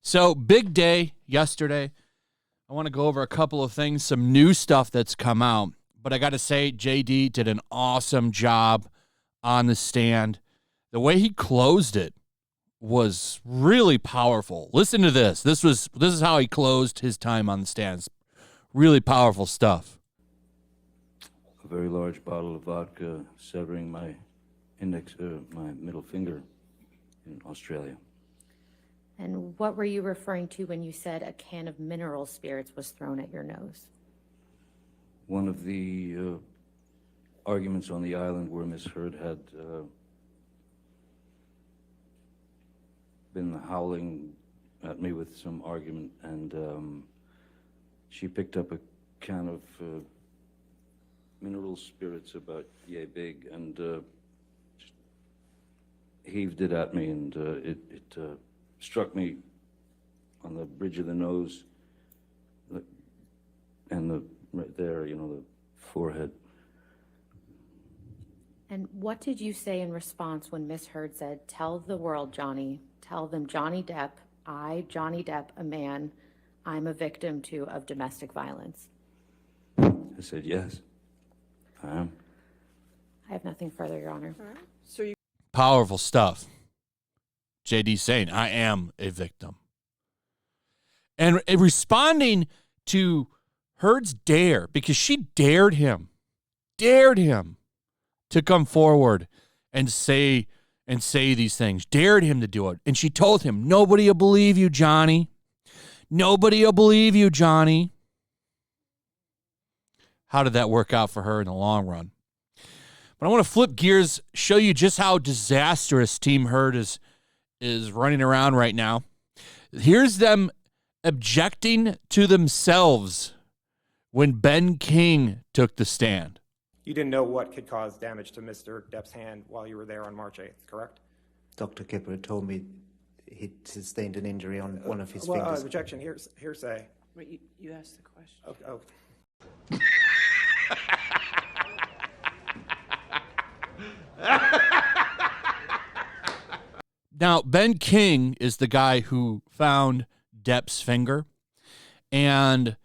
So, big day yesterday. I want to go over a couple of things, some new stuff that's come out. But I got to say, JD did an awesome job on the stand. The way he closed it was really powerful. Listen to this. This is how he closed his time on the stand. It's really powerful stuff. A very large bottle of vodka severing my my middle finger in Australia. And what were you referring to when you said a can of mineral spirits was thrown at your nose? One of the arguments on the island where Miss Heard had been howling at me with some argument, and she picked up a can of mineral spirits about yay big and just heaved it at me, and it struck me on the bridge of the nose and right there, the forehead. And what did you say in response when Miss Heard said, "Tell the world, Johnny, tell them Johnny Depp, Johnny Depp, a man, I'm a victim too of domestic violence"? I said, yes, I am. I have nothing further, Your Honor. All right. So Powerful stuff. JD saying, I am a victim. And responding to Heard's dare, because she dared him to come forward and say these things, dared him to do it. And she told him, nobody will believe you, Johnny. Nobody will believe you, Johnny. How did that work out for her in the long run? But I want to flip gears, show you just how disastrous Team Heard is running around right now. Here's them objecting to themselves when Ben King took the stand. You didn't know what could cause damage to Mr. Depp's hand while you were there on March 8th, correct? Dr. Kipper had told me he'd sustained an injury on one of his fingers. Rejection, hearsay. wait, you asked the question. Okay. Now, Ben King is the guy who found Depp's finger. And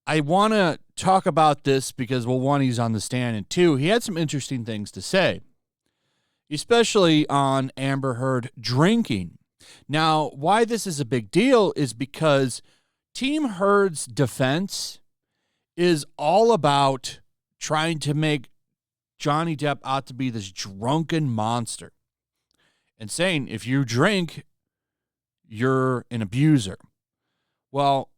I want to talk about this because, well, one, he's on the stand, and two, he had some interesting things to say, especially on Amber Heard drinking. Now, why this is a big deal is because Team Heard's defense is all about trying to make Johnny Depp out to be this drunken monster and saying, if you drink, you're an abuser. Well,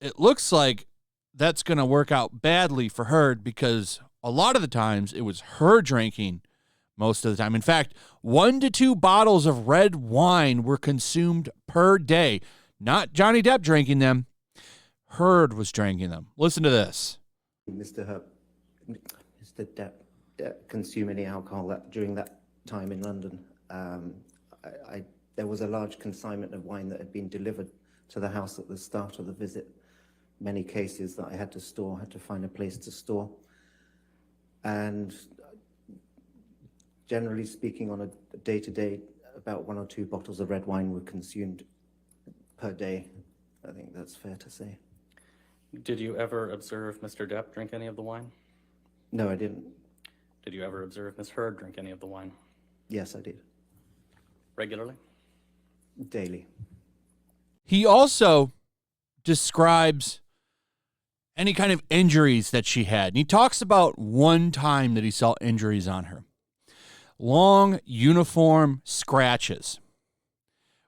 it looks like that's going to work out badly for Heard because a lot of the times it was her drinking most of the time. In fact, 1 to 2 bottles of red wine were consumed per day. Not Johnny Depp drinking them. Heard was drinking them. Listen to this. Mr. Depp consume any alcohol during that time in London. There was a large consignment of wine that had been delivered to the house at the start of the visit. Many cases that I had to find a place to store. And generally speaking, on a day-to-day, about 1 or 2 bottles of red wine were consumed per day. I think that's fair to say. Did you ever observe Mr. Depp drink any of the wine? No, I didn't. Did you ever observe Miss Heard drink any of the wine? Yes, I did. Regularly? Daily. He also describes any kind of injuries that she had. And he talks about one time that he saw injuries on her. Long uniform scratches,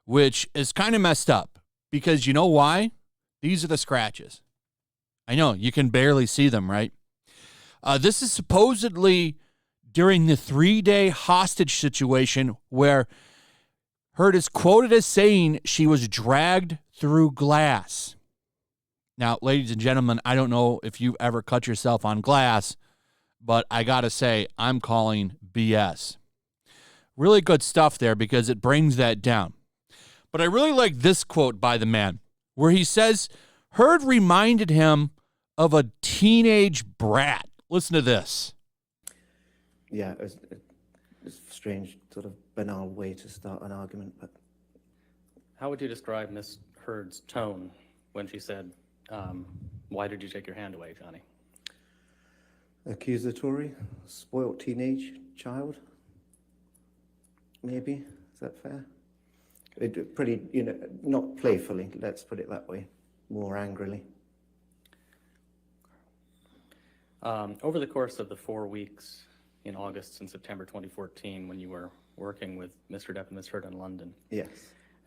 which is kind of messed up because you know why? These are the scratches. I know, you can barely see them, right? This is supposedly during the 3-day hostage situation where Heard is quoted as saying she was dragged through glass. Now, ladies and gentlemen, I don't know if you've ever cut yourself on glass, but I got to say, I'm calling BS. Really good stuff there because it brings that down. But I really like this quote by the man where he says, Heard reminded him of a teenage brat. Listen to this. Yeah, it's a strange, sort of banal way to start an argument, but How would you describe Miss Heard's tone when she said, why did you take your hand away, Johnny? accusatory, spoilt teenage child, maybe. Is that fair? Pretty, not playfully, let's put it that way, more angrily. Over the course of the 4 weeks in August and September 2014, when you were working with Mr. Depp and Miss Heard in London, Yes.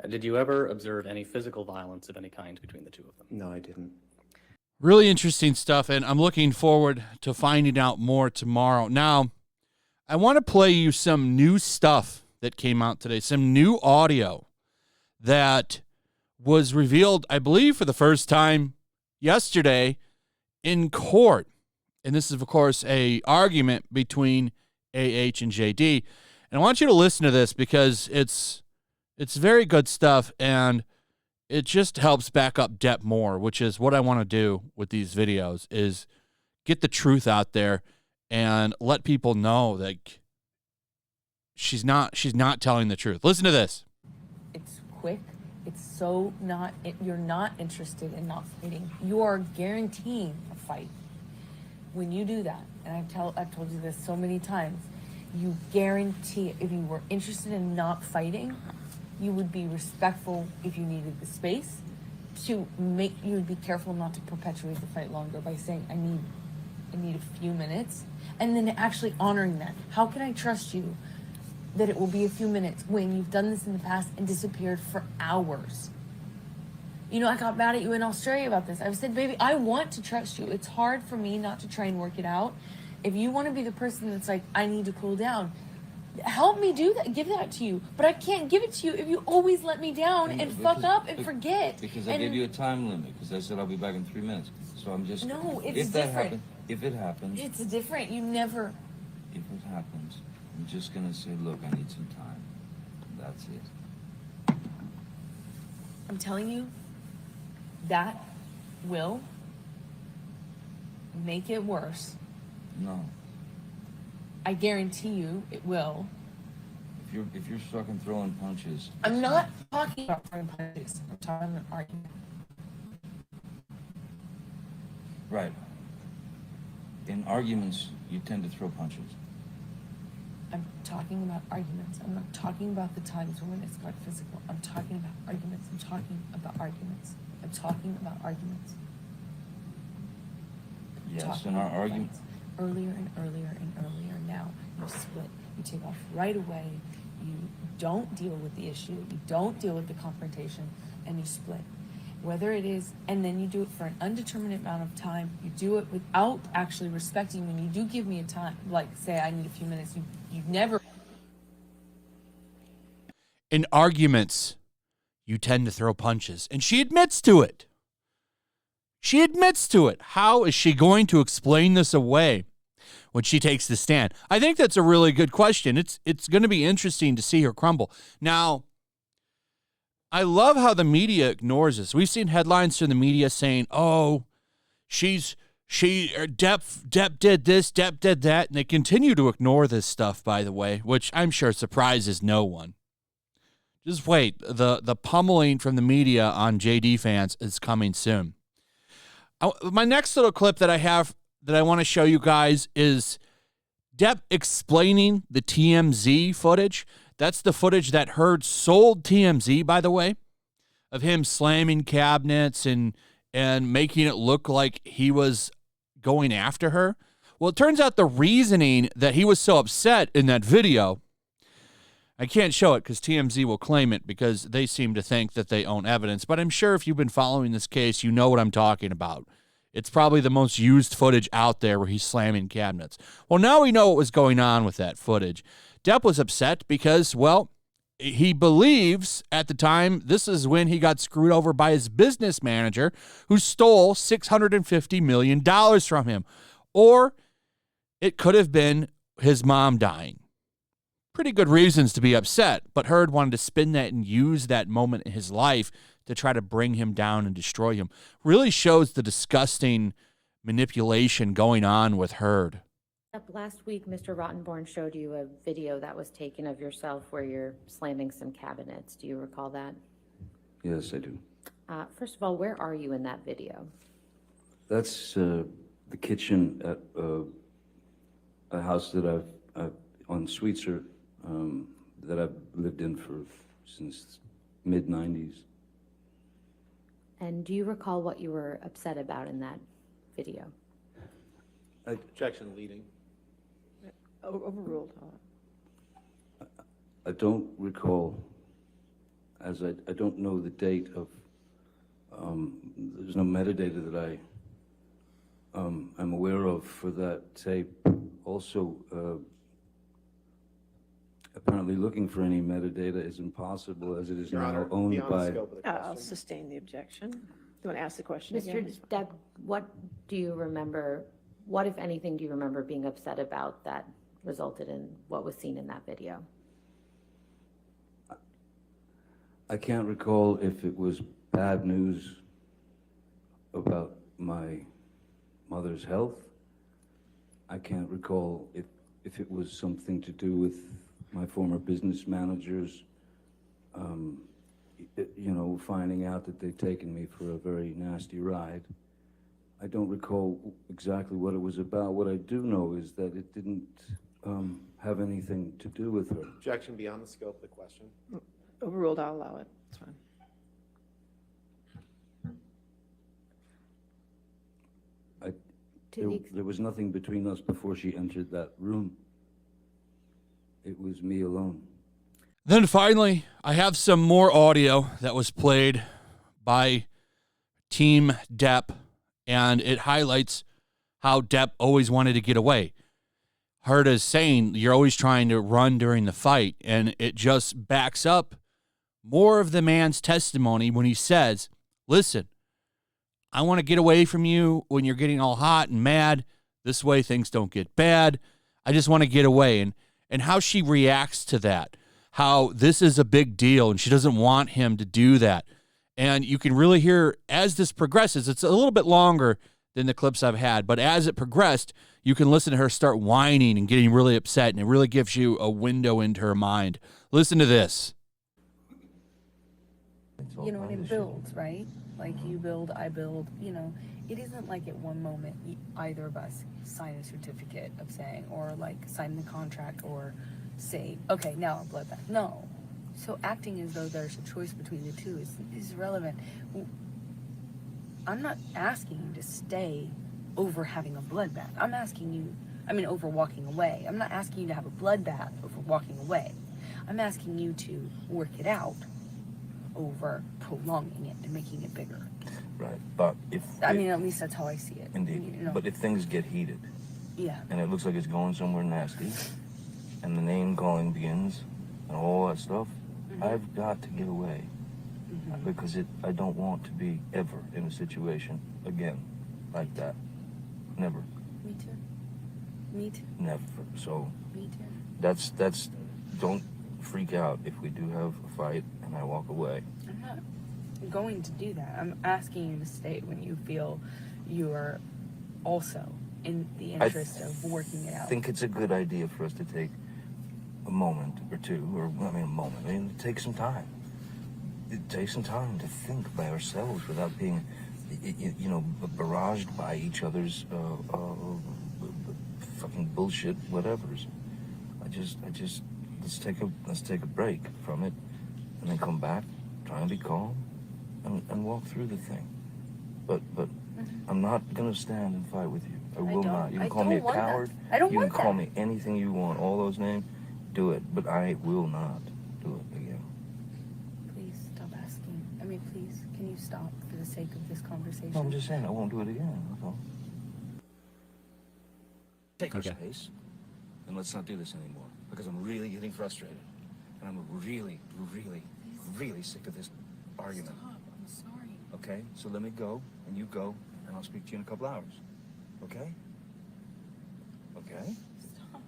Did you ever observe any physical violence of any kind between the two of them? No, I didn't. Really interesting stuff, and I'm looking forward to finding out more tomorrow. Now, I want to play you some new stuff that came out today, some new audio that was revealed, I believe, for the first time yesterday in court. And this is, of course, a argument between AH and JD. And I want you to listen to this because it's very good stuff, and it just helps back up Depp more, which is what I want to do with these videos, is get the truth out there and let people know that she's not telling the truth. Listen to this. It's quick. It's so not, you're not interested in not fighting. You are guaranteeing a fight. When you do that, and I've told you this so many times, you guarantee it. If you were interested in not fighting, you would be respectful if you needed the space you would be careful not to perpetuate the fight longer by saying, I need a few minutes, and then actually honoring that. How can I trust you that it will be a few minutes when you've done this in the past and disappeared for hours? I got mad at you in Australia about this. I said, baby, I want to trust you. It's hard for me not to try and work it out. If you want to be the person that's like, I need to cool down, help me do that, give that to you. But I can't give it to you if you always let me down and fuck up and forget. Because I gave you a time limit, because I said I'll be back in 3 minutes. So I'm just... No, it's if that different. If it happens... It's different. You never... If it happens, I'm just going to say, look, I need some time. That's it. I'm telling you, that will make it worse. No. I guarantee you it will. If you're stuck in throwing punches... I'm not talking about throwing punches. I'm talking about an argument. Right. In arguments, you tend to throw punches. I'm talking about arguments. I'm not talking about the times when it's got physical. I'm talking about arguments. I'm talking about arguments. I'm talking about arguments. Yes, in our argument... Earlier and earlier and earlier. Now you split. You take off right away. You don't deal with the issue. You don't deal with the confrontation, and you split. Whether it is, and then you do it for an undeterminate amount of time. You do it without actually respecting when you do give me a time. Like, say, I need a few minutes. You never. In arguments, you tend to throw punches, and she admits to it. She admits to it. How is she going to explain this away when she takes the stand? I think that's a really good question. It's going to be interesting to see her crumble. Now, I love how the media ignores this. We've seen headlines from the media saying, "Oh, Depp did this, Depp did that," and they continue to ignore this stuff, by the way, which I'm sure surprises no one. Just wait. The pummeling from the media on JD fans is coming soon. My next little clip that I have that I want to show you guys is Depp explaining the TMZ footage. That's the footage that Heard sold TMZ, by the way, of him slamming cabinets and making it look like he was going after her. Well, it turns out the reasoning that he was so upset in that video, I can't show it because TMZ will claim it because they seem to think that they own evidence. But I'm sure if you've been following this case, you know what I'm talking about. It's probably the most used footage out there where he's slamming cabinets. Well, now we know what was going on with that footage. Depp was upset because, well, he believes at the time this is when he got screwed over by his business manager who stole $650 million from him. Or it could have been his mom dying. Pretty good reasons to be upset, but Heard wanted to spin that and use that moment in his life to try to bring him down and destroy him. Really shows the disgusting manipulation going on with Heard. Last week, Mr. Rottenborn showed you a video that was taken of yourself where you're slamming some cabinets. Do you recall that? Yes, I do. First of all, where are you in that video? That's the kitchen at a house that I've on Sweetser that I've lived in since mid-90s. And do you recall what you were upset about in that video? Objection leading. Overruled. I don't recall, as I don't know the date of, there's no metadata that I'm aware of for that tape. Also, apparently looking for any metadata is impossible as it is Your now Honor, owned beyond the by. scope of the I'll question. sustain the objection. You want to ask the question again? Mr. Depp, what do you remember, what, if anything, do you remember being upset about that resulted in what was seen in that video? I can't recall if it was bad news about my mother's health. I can't recall if it was something to do with my former business managers, you know, finding out that they'd taken me for a very nasty ride. I don't recall exactly what it was about. What I do know is that it didn't have anything to do with her. Objection beyond the scope of the question. Overruled, I'll allow it. It's fine. There was nothing between us before she entered that room. It was me alone. Then finally, I have some more audio that was played by Team Depp, and it highlights how Depp always wanted to get away. Heard as saying, you're always trying to run during the fight, and it just backs up more of the man's testimony when he says, listen, I want to get away from you when you're getting all hot and mad. This way things don't get bad. I just want to get away. And how she reacts to that, how this is a big deal and she doesn't want him to do that. And you can really hear as this progresses, it's a little bit longer than the clips I've had, but as it progressed, you can listen to her start whining and getting really upset, and it really gives you a window into her mind. Listen to this. You know, and it builds, right? Like you build, I build, you know, it isn't like at one moment either of us sign a certificate of saying, or like sign the contract or say, okay, now I'm bloodbath. No. So acting as though there's a choice between the two is irrelevant. I'm not asking you to stay over having a bloodbath. I'm asking you, over walking away. I'm not asking you to have a bloodbath over walking away. I'm asking you to work it out over prolonging it and making it bigger. Right, but at least that's how I see it. Indeed, you know? but if things get heated, yeah, and it looks like it's going somewhere nasty, and the name calling begins, and all that stuff, I've got to get away, because I don't want to be ever in a situation again like that. Never. Me too. Me too. Never. So Me too. that's don't freak out if we do have a fight and I walk away. I'm not going to do that. I'm asking you to stay when you feel you are also in the interest of working it out. I think it's a good idea for us to take a moment or two, take some time. Take some time to think by ourselves without being, barraged by each other's fucking bullshit whatevers. Let's take a break from it, and then come back, try and be calm, and walk through the thing. But I'm not gonna stand and fight with you. I will not. You can call me a coward. I don't You want can call that. me anything you want. All those names, do it. But I will not do it again. Please stop asking. Please, can you stop for the sake of this conversation? No, I'm just saying I won't do it again. That's all. Take our space, and let's not do this anymore. Because I'm really getting frustrated, and I'm really, really, really sick of this argument. Stop. I'm sorry. Okay, so let me go, and you go, and I'll speak to you in a couple hours. Okay? Okay? Stop.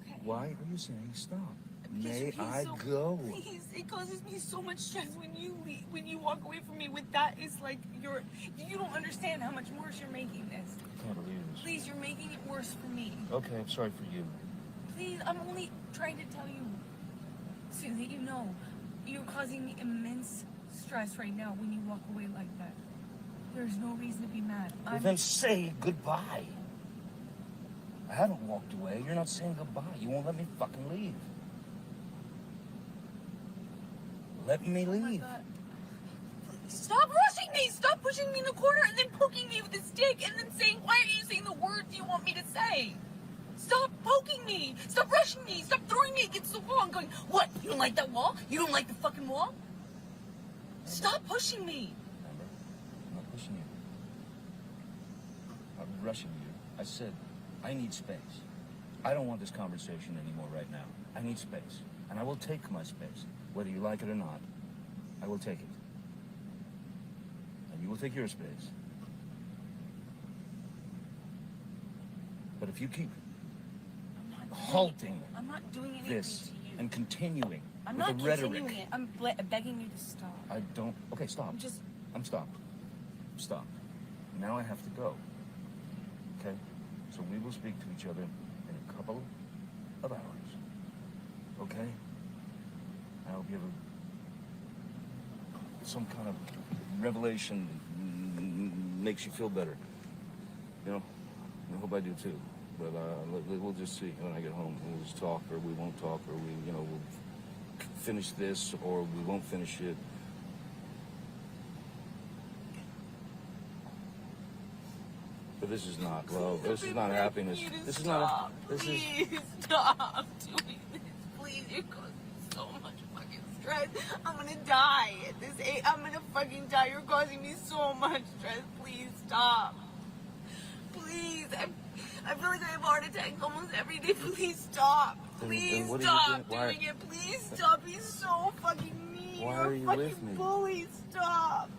Okay. Why are you saying stop? Because May you're I so- go? Please, it causes me so much stress when you leave, when you walk away from me with that. It's like you don't understand how much worse you're making this. I can't believe this. Please, you're making it worse for me. Okay, I'm sorry for you. Please, I'm only trying to tell you so that you know you're causing me immense stress right now when you walk away like that. There's no reason to be mad. Well, then say goodbye. I haven't walked away. You're not saying goodbye. You won't let me fucking leave. Let me Oh my leave. God. Stop rushing me! Stop pushing me in the corner and then poking me with a stick and then saying, why are you saying the words you want me to say? Stop poking me! Stop rushing me! Stop throwing me against the wall and going, what? You don't like that wall? You don't like the fucking wall? Stop pushing me! Remember? I'm not pushing you. I'm not rushing you. I said, I need space. I don't want this conversation anymore right now. I need space. And I will take my space. Whether you like it or not, I will take it. And you will take your space. But if you keep halting I'm not doing anything this to you. and continuing I'm with not the rhetoric, continuing it. I'm begging you to stop. I don't. Okay, stop. I'm stopped. Stop. Now I have to go. Okay? So we will speak to each other in a couple of hours. Okay? I hope you have some kind of revelation that makes you feel better. You know? I hope I do too. But we'll just see when I get home. We'll just talk, or we won't talk, or we'll finish this, or we won't finish it. But this is not love. This is not happiness. This is not. Please stop doing this. Please, you're causing so much fucking stress. I'm gonna die at this age. I'm gonna fucking die. You're causing me so much stress. Please stop. Please, I feel like I have heart attacks almost every day. Please stop. Please what are you stop doing? doing it. Please stop. He's so fucking mean. Why You're are you a fucking with me? bully. Stop.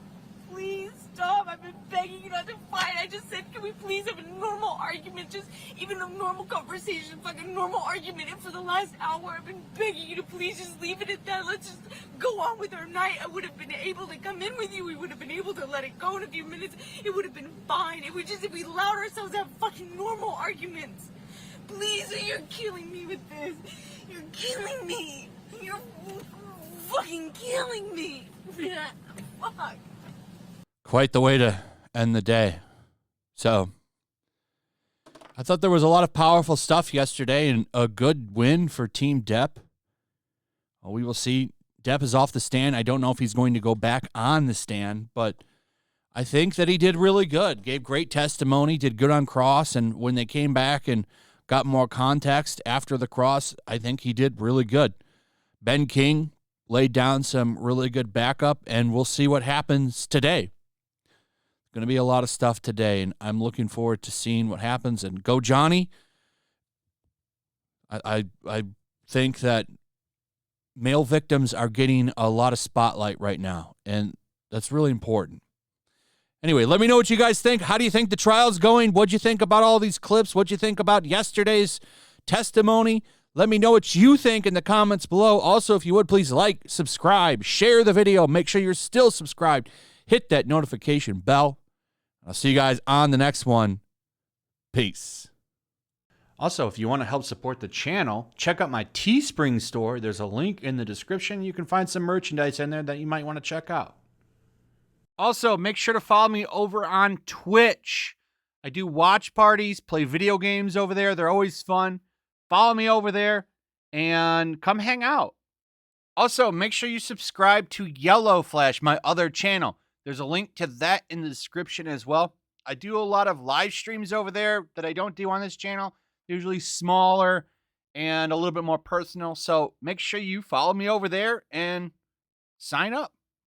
Please stop. I've been begging you not to fight. I just said, can we please have a normal argument? Just even a normal conversation, fucking normal argument. And for the last hour, I've been begging you to please just leave it at that. Let's just go on with our night. I would have been able to come in with you. We would have been able to let it go in a few minutes. It would have been fine. It would just, if we allowed ourselves to have fucking normal arguments. Please, you're killing me with this. You're killing me. You're fucking killing me. Fuck. Quite the way to end the day. So, I thought there was a lot of powerful stuff yesterday and a good win for Team Depp. Well, we will see. Depp is off the stand. I don't know if he's going to go back on the stand, but I think that he did really good. Gave great testimony, did good on cross, and when they came back and got more context after the cross, I think he did really good. Ben King laid down some really good backup, and we'll see what happens today. Going to be a lot of stuff today, and I'm looking forward to seeing what happens. And go Johnny. I think that male victims are getting a lot of spotlight right now, and that's really important. Anyway, let me know what you guys think. How do you think the trial's going? What'd you think about all these clips? What'd you think about yesterday's testimony? Let me know what you think in the comments below. Also, if you would, please like, subscribe, share the video. Make sure you're still subscribed. Hit that notification bell. I'll see you guys on the next one. Peace. Also, if you want to help support the channel, check out my Teespring store. There's a link in the description. You can find some merchandise in there that you might want to check out. Also, make sure to follow me over on Twitch. I do watch parties, play video games over there. They're always fun. Follow me over there and come hang out. Also, make sure you subscribe to YellowFlash, my other channel. There's a link to that in the description as well. I do a lot of live streams over there that I don't do on this channel. Usually smaller and a little bit more personal. So make sure you follow me over there and sign up.